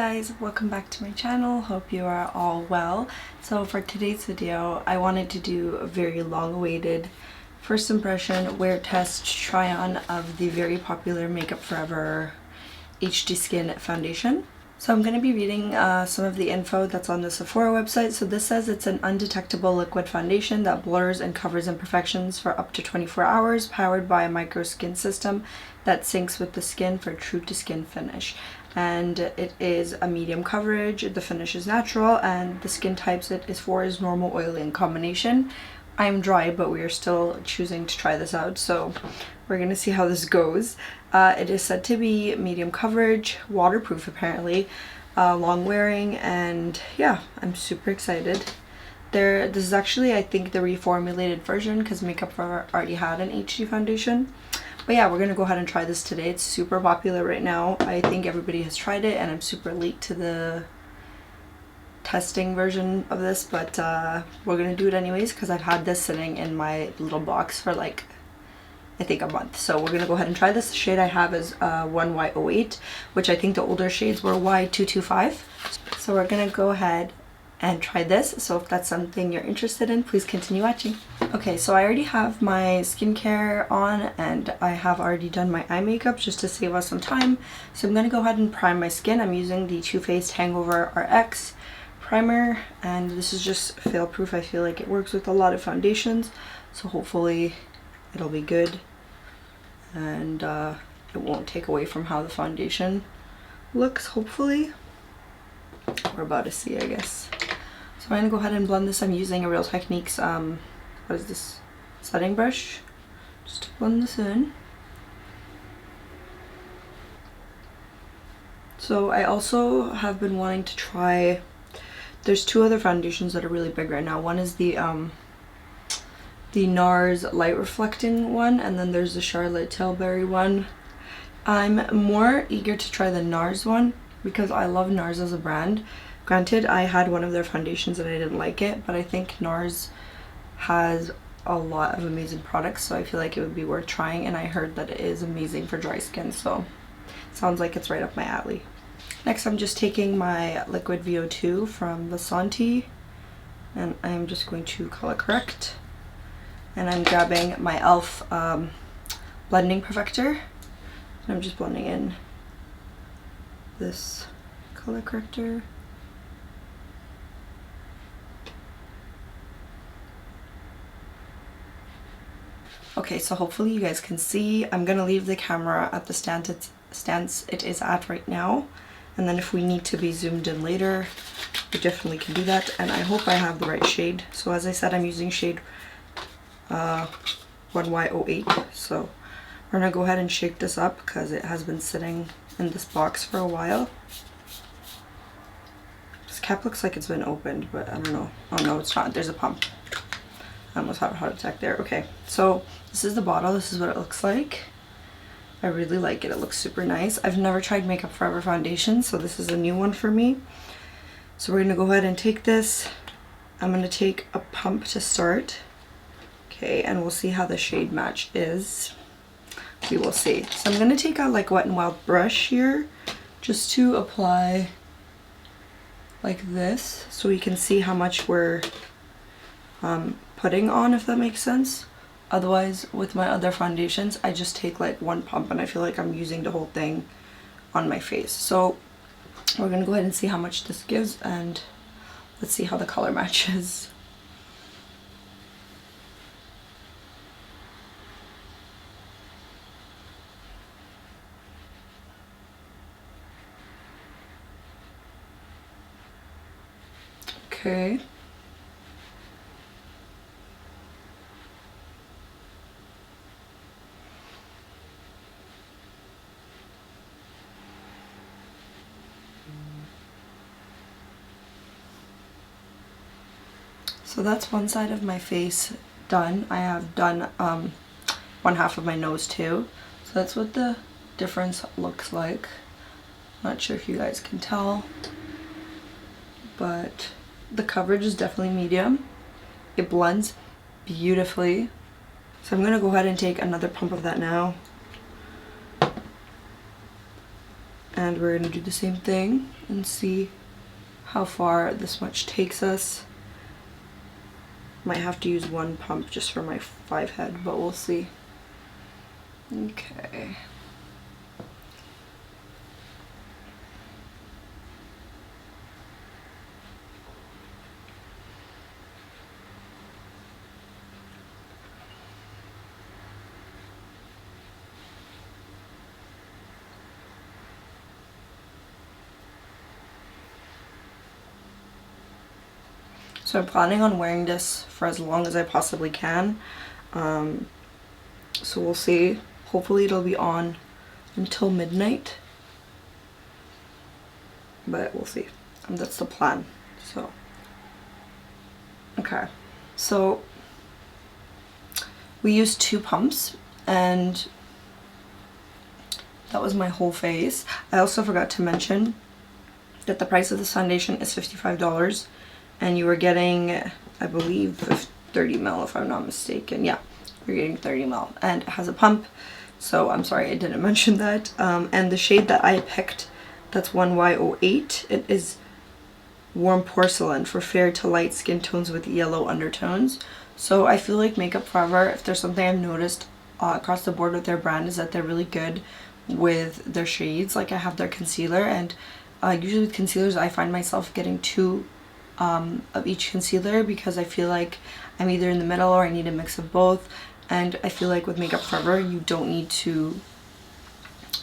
guys, welcome back to my channel. Hope you are all well. So for today's video, I wanted to do a very long-awaited first impression wear test try on of the very popular Makeup Forever HD Skin foundation. So I'm going to be reading some of the info that's on the Sephora website. So this says it's an undetectable liquid foundation that blurs and covers imperfections for up to 24 hours, powered by a micro skin system that syncs with the skin for true to skin finish. And it is a medium coverage, the finish is natural, and the skin types it is for is normal, oily, and combination. I'm dry, but we are still choosing to try this out, so we're gonna see how this goes. It is said to be medium coverage, waterproof apparently, long wearing, and yeah, I'm super excited. This is actually, I think, the reformulated version because Makeup Forever already had an HD foundation. But yeah, we're gonna go ahead and try this today. It's super popular right now. I think everybody has tried it, and I'm super late to the testing version of this, but we're gonna do it anyways because I've had this sitting in my little box for like I think a month. So we're gonna go ahead and try this. The shade I have is 1Y08, which I think the older shades were Y225. So we're gonna go ahead and try this. So if that's something you're interested in, please continue watching. Okay, so I already have my skincare on and I have already done my eye makeup just to save us some time. So I'm gonna go ahead and prime my skin. I'm using the Too Faced Hangover RX primer, and this is just fail proof. I feel like it works with a lot of foundations, so hopefully it'll be good and it won't take away from how the foundation looks, hopefully. We're about to see, I guess. So I'm gonna go ahead and blend this. I'm using a Real Techniques what is this, setting brush, just to blend this in. So I also have been wanting to try, there's two other foundations that are really big right now. One is the NARS light reflecting one, and then there's the Charlotte Tilbury one. I'm more eager to try the NARS one because I love NARS as a brand. Granted, I had one of their foundations and I didn't like it, but I think NARS has a lot of amazing products, so I feel like it would be worth trying, and I heard that it is amazing for dry skin, so sounds like it's right up my alley. Next, I'm just taking my liquid VO2 from Vasanti, and I'm just going to color correct. And I'm grabbing my e.l.f. blending perfector, and I'm just blending in this color corrector. Okay, so hopefully you guys can see. I'm gonna leave the camera at the stance it is at right now, and then if we need to be zoomed in later, we definitely can do that. And I hope I have the right shade. So as I said, I'm using shade 1Y08. So we're gonna go ahead and shake this up because it has been sitting in this box for a while. This cap looks like it's been opened, but I don't know. Oh no, it's not. There's a pump. I almost had a heart attack there. Okay, so this is the bottle. This is what it looks like. I really like it. It looks super nice. I've never tried Makeup Forever foundation, so this is a new one for me. So we're gonna go ahead and take this. I'm gonna take a pump to start. Okay, and we'll see how the shade match is. We will see. So I'm gonna take a like Wet n Wild brush here just to apply like this so we can see how much we're putting on, if that makes sense. Otherwise, with my other foundations, I just take like one pump and I feel like I'm using the whole thing on my face. So we're gonna go ahead and see how much this gives, and let's see how the color matches. Okay. So that's one side of my face done. I have done one half of my nose too. So that's what the difference looks like. Not sure if you guys can tell, but the coverage is definitely medium. It blends beautifully. So I'm gonna go ahead and take another pump of that now. And we're gonna do the same thing and see how far this much takes us. Might have to use one pump just for my 5 head, but we'll see. Okay. So I'm planning on wearing this for as long as I possibly can. So we'll see. Hopefully it'll be on until midnight. But we'll see. That's the plan. So, okay. So we used 2 pumps and that was my whole face. I also forgot to mention that the price of this foundation is $55. And you were getting, I believe, 30 ml if I'm not mistaken. Yeah, you're getting 30 ml. And it has a pump, so I'm sorry I didn't mention that. And the shade that I picked, that's 1Y08. It is warm porcelain for fair to light skin tones with yellow undertones. So I feel like Makeup Forever, if there's something I've noticed across the board with their brand, is that they're really good with their shades. Like I have their concealer, and usually with concealers I find myself getting 2 of each concealer because I feel like I'm either in the middle or I need a mix of both. And I feel like with Makeup Forever you don't need to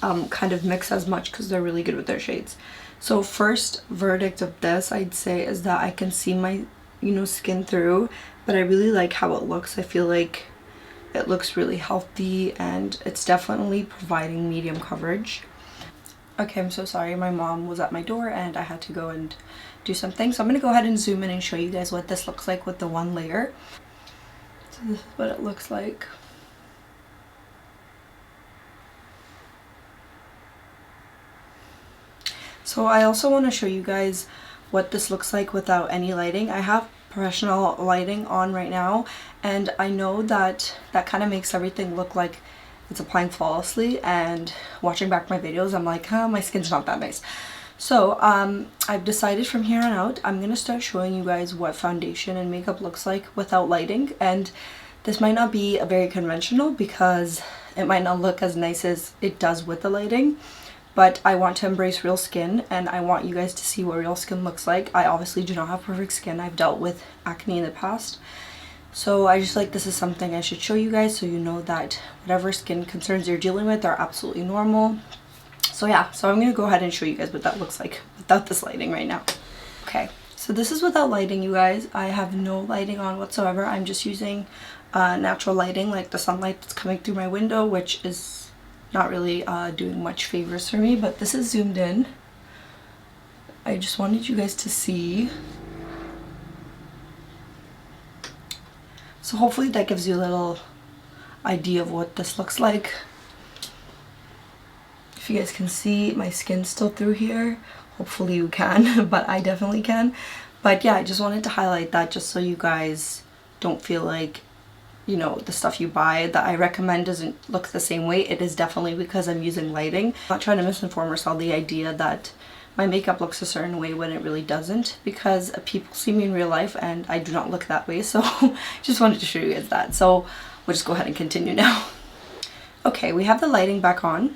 kind of mix as much because they're really good with their shades. So first verdict of this, I'd say, is that I can see my skin through, but I really like how it looks. I feel like it looks really healthy and it's definitely providing medium coverage. Okay, I'm so sorry, my mom was at my door and I had to go and do something. So I'm going to go ahead and zoom in and show you guys what this looks like with the 1 layer. So this is what it looks like. So I also want to show you guys what this looks like without any lighting. I have professional lighting on right now, and I know that that kind of makes everything look like it's applying flawlessly, and watching back my videos I'm like, my skin's not that nice. So I've decided from here on out I'm gonna start showing you guys what foundation and makeup looks like without lighting. And this might not be a very conventional because it might not look as nice as it does with the lighting, but I want to embrace real skin and I want you guys to see what real skin looks like. I obviously do not have perfect skin. I've dealt with acne in the past. So I just like, this is something I should show you guys so you know that whatever skin concerns you're dealing with are absolutely normal. So yeah, so I'm gonna go ahead and show you guys what that looks like without this lighting right now. Okay, so this is without lighting, you guys. I have no lighting on whatsoever. I'm just using natural lighting, like the sunlight that's coming through my window, which is not really doing much favors for me, but this is zoomed in. I just wanted you guys to see. So hopefully that gives you a little idea of what this looks like. If you guys can see, my skin's still through here. Hopefully you can, but I definitely can. But yeah, I just wanted to highlight that just so you guys don't feel like, the stuff you buy that I recommend doesn't look the same way. It is definitely because I'm using lighting. I'm not trying to misinform or sell the idea that my makeup looks a certain way when it really doesn't, because people see me in real life and I do not look that way. So just wanted to show you guys that. So we'll just go ahead and continue now. Okay, we have the lighting back on.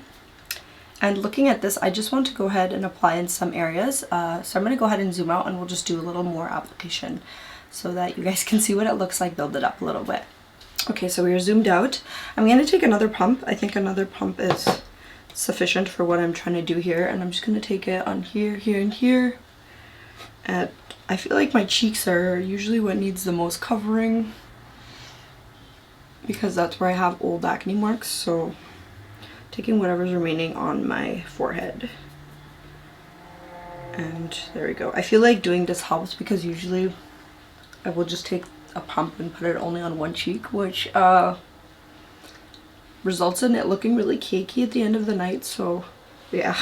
And looking at this, I just want to go ahead and apply in some areas. So I'm going to go ahead and zoom out and we'll just do a little more application so that you guys can see what it looks like, build it up a little bit. Okay, so we are zoomed out. I'm going to take another pump. I think another pump is sufficient for what I'm trying to do here. And I'm just going to take it on here, here, and here. And I feel like my cheeks are usually what needs the most covering because that's where I have old acne marks. So taking whatever's remaining on my forehead. And there we go. I feel like doing this helps because usually I will just take a pump and put it only on one cheek, which results in it looking really cakey at the end of the night. So yeah.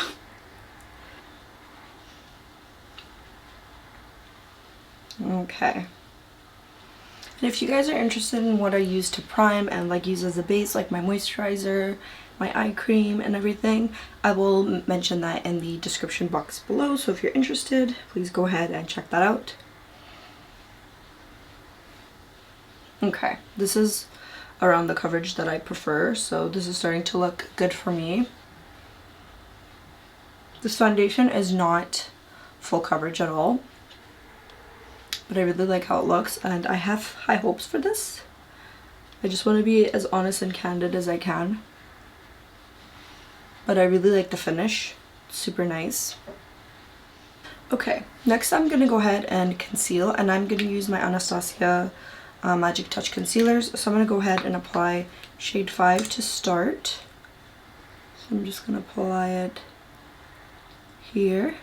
Okay. And if you guys are interested in what I use to prime and like use as a base, like my moisturizer, my eye cream and everything, I will mention that in the description box below. So if you're interested, please go ahead and check that out. Okay, this is around the coverage that I prefer, so this is starting to look good for me. This foundation is not full coverage at all, but I really like how it looks and I have high hopes for this. I just want to be as honest and candid as I can, but I really like the finish. It's super nice. Okay, next I'm going to go ahead and conceal, and I'm going to use my Anastasia Magic Touch concealers. So I'm going to go ahead and apply shade 5 to start. So I'm just going to apply it here.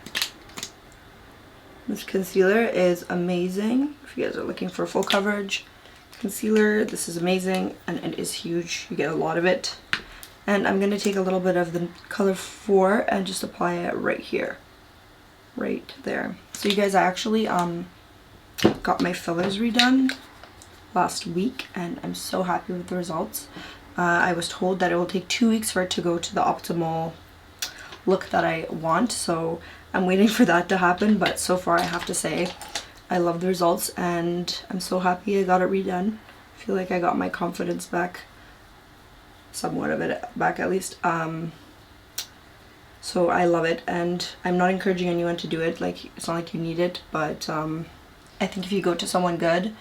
This concealer is amazing. If you guys are looking for full coverage concealer, this is amazing, and it is huge. You get a lot of it. And I'm going to take a little bit of the color 4 and just apply it right here. Right there. So you guys, I actually got my fillers redone last week and I'm so happy with the results. I was told that it will take 2 weeks for it to go to the optimal look that I want, so I'm waiting for that to happen, but so far I have to say I love the results and I'm so happy I got it redone. I feel like I got my confidence back, somewhat of it back at least. So I love it, and I'm not encouraging anyone to do it, like it's not like you need it, but I think if you go to someone good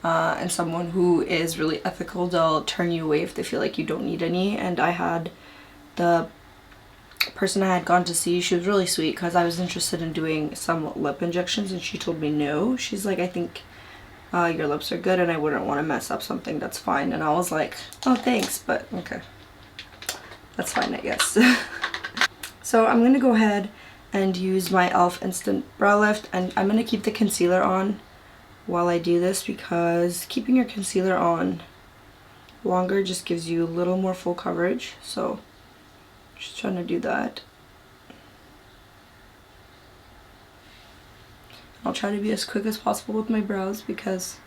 and someone who is really ethical, they'll turn you away if they feel like you don't need any. And I had the person I had gone to see, she was really sweet because I was interested in doing some lip injections and she told me no. She's like, I think your lips are good and I wouldn't want to mess up something, that's fine. And I was like, oh thanks, but okay, that's fine I guess. So I'm going to go ahead and use my e.l.f. Instant Brow Lift, and I'm going to keep the concealer on while I do this because keeping your concealer on longer just gives you a little more full coverage. So just trying to do that. I'll try to be as quick as possible with my brows because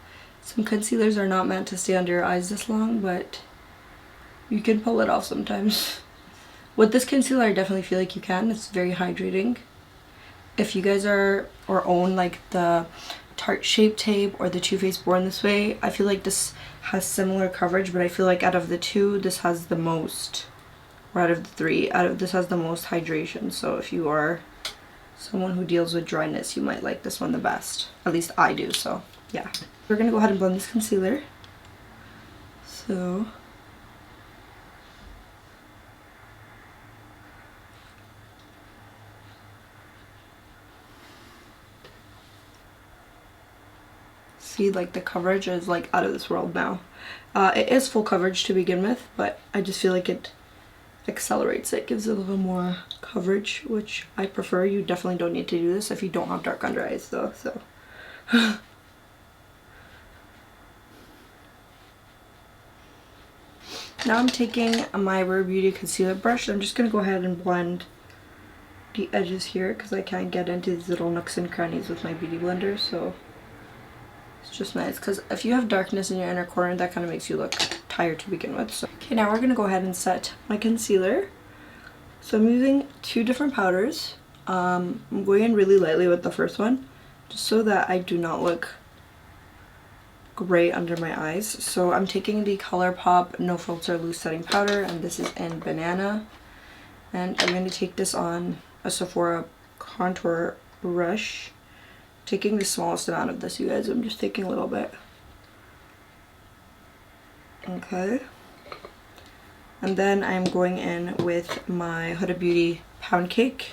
some concealers are not meant to stay under your eyes this long, but you can pull it off sometimes. With this concealer, I definitely feel like you can. It's very hydrating. If you guys are or own like the Tarte Shape Tape or the Too Faced Born This Way, I feel like this has similar coverage, but I feel like out of the two, this has the most, or out of the three, this has the most hydration. So if you are someone who deals with dryness, you might like this one the best. At least I do, so yeah. We're gonna go ahead and blend this concealer. So see, like the coverage is like out of this world now. It is full coverage to begin with, but I just feel like it accelerates it, gives it a little more coverage, which I prefer. You definitely don't need to do this if you don't have dark under eyes though, so. Now I'm taking my Rare Beauty concealer brush. I'm just going to go ahead and blend the edges here because I can't get into these little nooks and crannies with my beauty blender, so it's just nice because if you have darkness in your inner corner, that kind of makes you look tired to begin with. So okay, now we're going to go ahead and set my concealer. So I'm using 2 different powders. I'm going in really lightly with the first one just so that I do not look gray under my eyes. So I'm taking the ColourPop No Filter Loose Setting Powder, and this is in Banana, and I'm going to take this on a Sephora contour brush, taking the smallest amount of this, you guys. I'm just taking a little bit. Okay, and then I'm going in with my Huda Beauty Pound Cake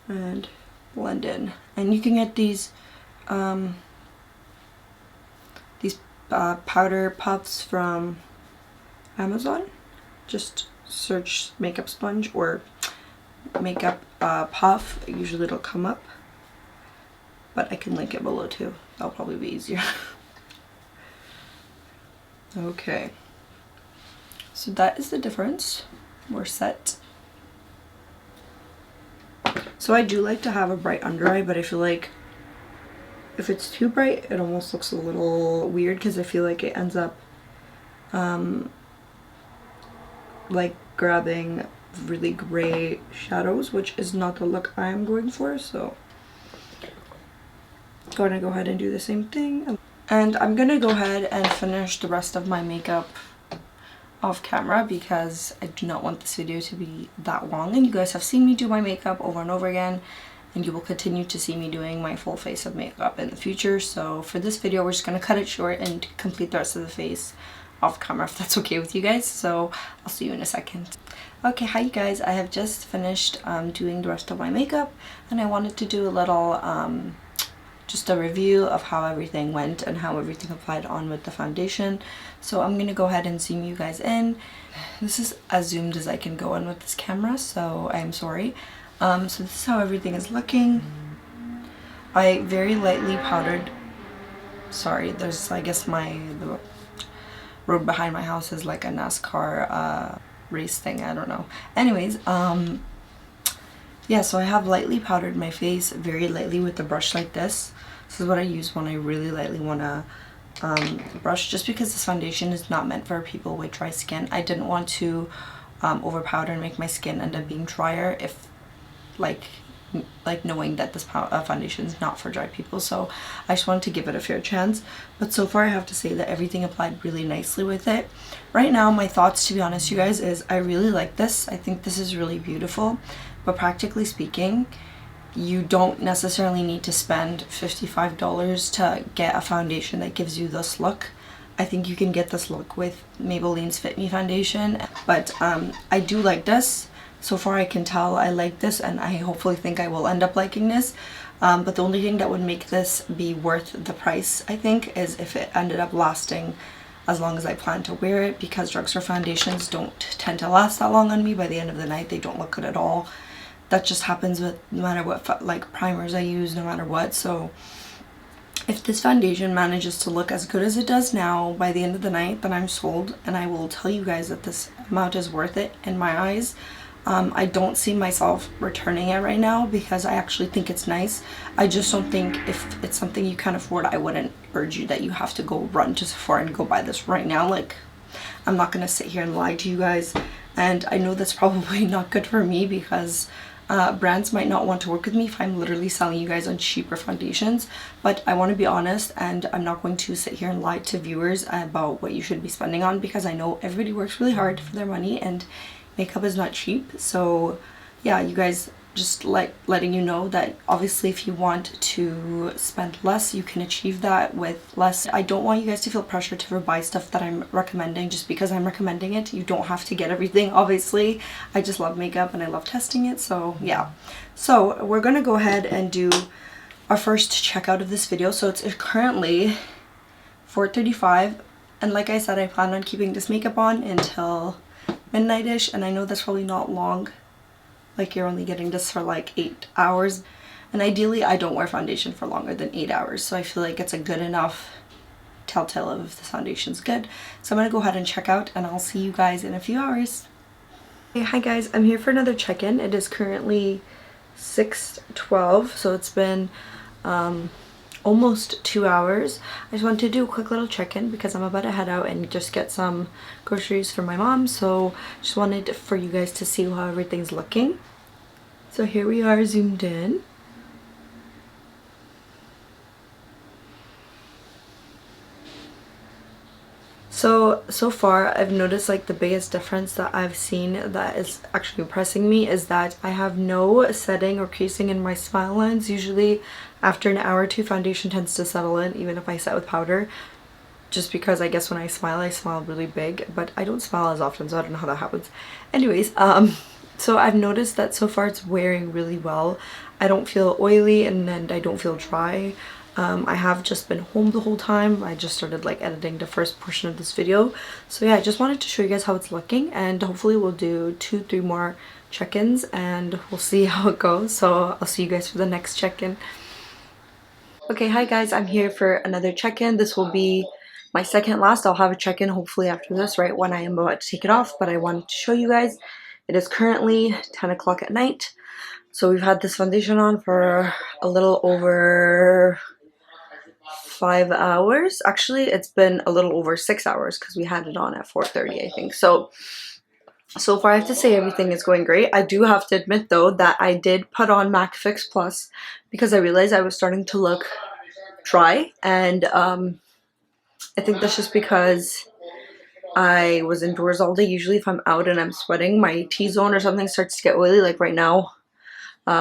and blend in. And you can get these powder puffs from Amazon. Just search makeup sponge or makeup puff. Usually it'll come up, but I can link it below too. That'll probably be easier. Okay, so that is the difference. We're set. So I do like to have a bright under eye, but I feel like if it's too bright, it almost looks a little weird because I feel like it ends up like grabbing really gray shadows, which is not the look I am going for. So gonna go ahead and do the same thing, and I'm gonna go ahead and finish the rest of my makeup off camera because I do not want this video to be that long, and you guys have seen me do my makeup over and over again, and you will continue to see me doing my full face of makeup in the future. So for this video, we're just gonna cut it short and complete the rest of the face off camera, if that's okay with you guys. So I'll see you in a second. Okay, hi you guys, I have just finished doing the rest of my makeup, and I wanted to do a little just a review of how everything went and how everything applied on with the foundation. So I'm gonna go ahead and zoom you guys in. This is as zoomed as I can go in with this camera, so I'm sorry. So this is how everything is looking. I very lightly powdered, sorry, there's, I guess the road behind my house is like a NASCAR race thing, I don't know. Anyways, yeah, so I have lightly powdered my face, very lightly with a brush like this. This is what I use when I really lightly want to brush, just because this foundation is not meant for people with dry skin. I didn't want to over powder and make my skin end up being drier, if like knowing that this foundation is not for dry people. So I just wanted to give it a fair chance, but so far I have to say that everything applied really nicely with it. Right now, my thoughts, to be honest you guys, is I really like this. I think this is really beautiful, but practically speaking, you don't necessarily need to spend $55 to get a foundation that gives you this look. I think you can get this look with Maybelline's Fit Me foundation, but I do like this. So far I can tell I like this, and I hopefully think I will end up liking this. But the only thing that would make this be worth the price, I think, is if it ended up lasting as long as I plan to wear it, because drugstore foundations don't tend to last that long on me. By the end of the night, they don't look good at all. That just happens with no matter what like primers I use, no matter what. So if this foundation manages to look as good as it does now by the end of the night, then I'm sold, and I will tell you guys that this amount is worth it in my eyes. I don't see myself returning it right now because I actually think it's nice. I just don't think if it's something you can't afford, I wouldn't urge you that you have to go run to Sephora and go buy this right now. Like, I'm not gonna sit here and lie to you guys, and I know that's probably not good for me because brands might not want to work with me if I'm literally selling you guys on cheaper foundations. But I want to be honest, and I'm not going to sit here and lie to viewers about what you should be spending on, because I know everybody works really hard for their money and makeup is not cheap. So yeah, you guys, just like letting you know that obviously if you want to spend less, you can achieve that with less. I don't want you guys to feel pressure to ever buy stuff that I'm recommending just because I'm recommending it. You don't have to get everything, obviously. I just love makeup and I love testing it. So yeah, so we're gonna go ahead and do our first checkout of this video. So it's currently 4:35, and like I said, I plan on keeping this makeup on until midnight-ish, and I know that's probably not long. Like, you're only getting this for like 8 hours, and ideally I don't wear foundation for longer than 8 hours, so I feel like it's a good enough telltale of if the foundation's good. So I'm gonna go ahead and check out, and I'll see you guys in a few hours. Hey, hi guys, I'm here for another check-in. It is currently 6:12, so it's been almost 2 hours. I just wanted to do a quick little check-in because I'm about to head out and just get some groceries for my mom. So just wanted for you guys to see how everything's looking. So here we are zoomed in. So far I've noticed like the biggest difference that I've seen that is actually impressing me is that I have no setting or creasing in my smile lines. Usually after an hour or two, foundation tends to settle in, even if I set with powder, just because I guess when I smile really big, but I don't smile as often, so I don't know how that happens. Anyways, so I've noticed that so far it's wearing really well. I don't feel oily, and I don't feel dry. I have just been home the whole time. I just started like editing the first portion of this video. So yeah, I just wanted to show you guys how it's looking, and hopefully we'll do 2-3 more check-ins and we'll see how it goes. So I'll see you guys for the next check-in. Okay, hi guys, I'm here for another check-in. This will be my second last. I'll have a check-in hopefully after this, right when I am about to take it off, but I wanted to show you guys. It is currently 10 o'clock at night. So we've had this foundation on for a little over 5 hours. Actually, it's been a little over 6 hours because we had it on at 4:30, I think. So far I have to say everything is going great. I do have to admit though that I did put on MAC Fix Plus because I realized I was starting to look dry, and I think that's just because I was indoors all day. Usually if I'm out and I'm sweating, my T-zone or something starts to get oily. Like right now,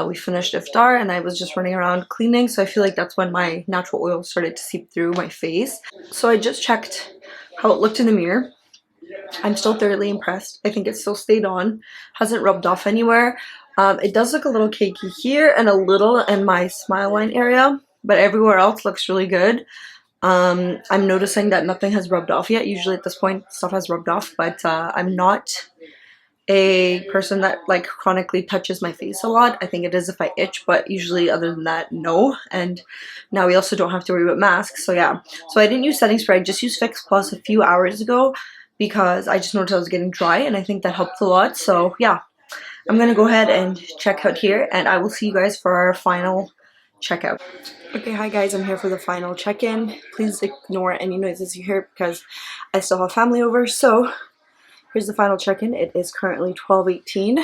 we finished iftar and I was just running around cleaning, so I feel like that's when my natural oil started to seep through my face. So I just checked how it looked in the mirror. I'm still thoroughly impressed. I think it still stayed on, hasn't rubbed off anywhere. It does look a little cakey here and a little in my smile line area, but everywhere else looks really good. I'm noticing that nothing has rubbed off yet. Usually at this point stuff has rubbed off, but I'm not a person that like chronically touches my face a lot. I think it is if I itch, but usually other than that, no. And now we also don't have to worry about masks, so yeah. So I didn't use setting spray, I just used Fix Plus a few hours ago because I just noticed I was getting dry, and I think that helped a lot. So yeah, I'm gonna go ahead and check out here, and I will see you guys for our final checkout. Okay, hi guys, I'm here for the final check-in. Please ignore any noises you hear because I still have family over. So here's the final check-in. It is currently 12:18.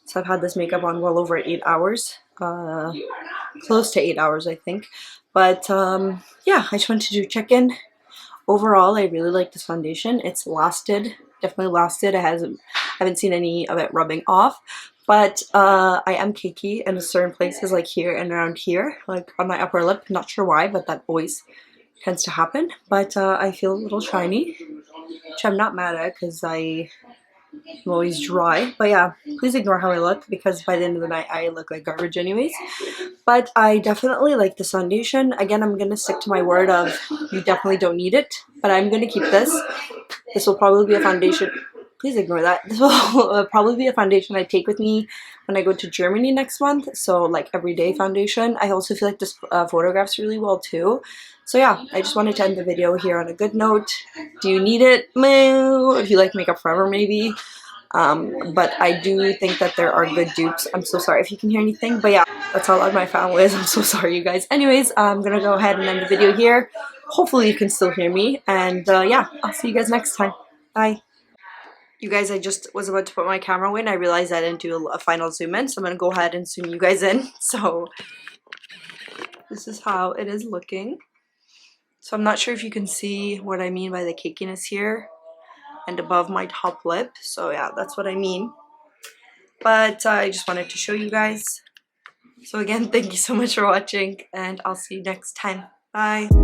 So I've had this makeup on well over 8 hours. Close to 8 hours, I think. But yeah, I just wanted to do check-in. Overall, I really like this foundation. It's lasted, definitely lasted. I haven't seen any of it rubbing off. But I am cakey in certain places, like here and around here, like on my upper lip. Not sure why, but that always tends to happen. But I feel a little shiny, which I'm not mad at because I'm always dry. But yeah, please ignore how I look because by the end of the night I look like garbage anyways. But I definitely like this foundation. Again, I'm going to stick to my word of you definitely don't need it, but I'm going to keep this. This will probably be a foundation. Please ignore that. This will probably be a foundation I take with me when I go to Germany next month. So like everyday foundation. I also feel like this photographs really well too. So yeah, I just wanted to end the video here on a good note. Do you need it? No. If you like makeup forever, maybe. But I do think that there are good dupes. I'm so sorry if you can hear anything, but yeah, that's how loud my family is. I'm so sorry, you guys. Anyways, I'm gonna go ahead and end the video here. Hopefully you can still hear me, and yeah, I'll see you guys next time. Bye. You guys, I just was about to put my camera away and I realized I didn't do a final zoom in, so I'm gonna go ahead and zoom you guys in. So this is how it is looking. So I'm not sure if you can see what I mean by the cakiness here and above my top lip. So yeah, that's what I mean. But I just wanted to show you guys. So again, thank you so much for watching, and I'll see you next time. Bye.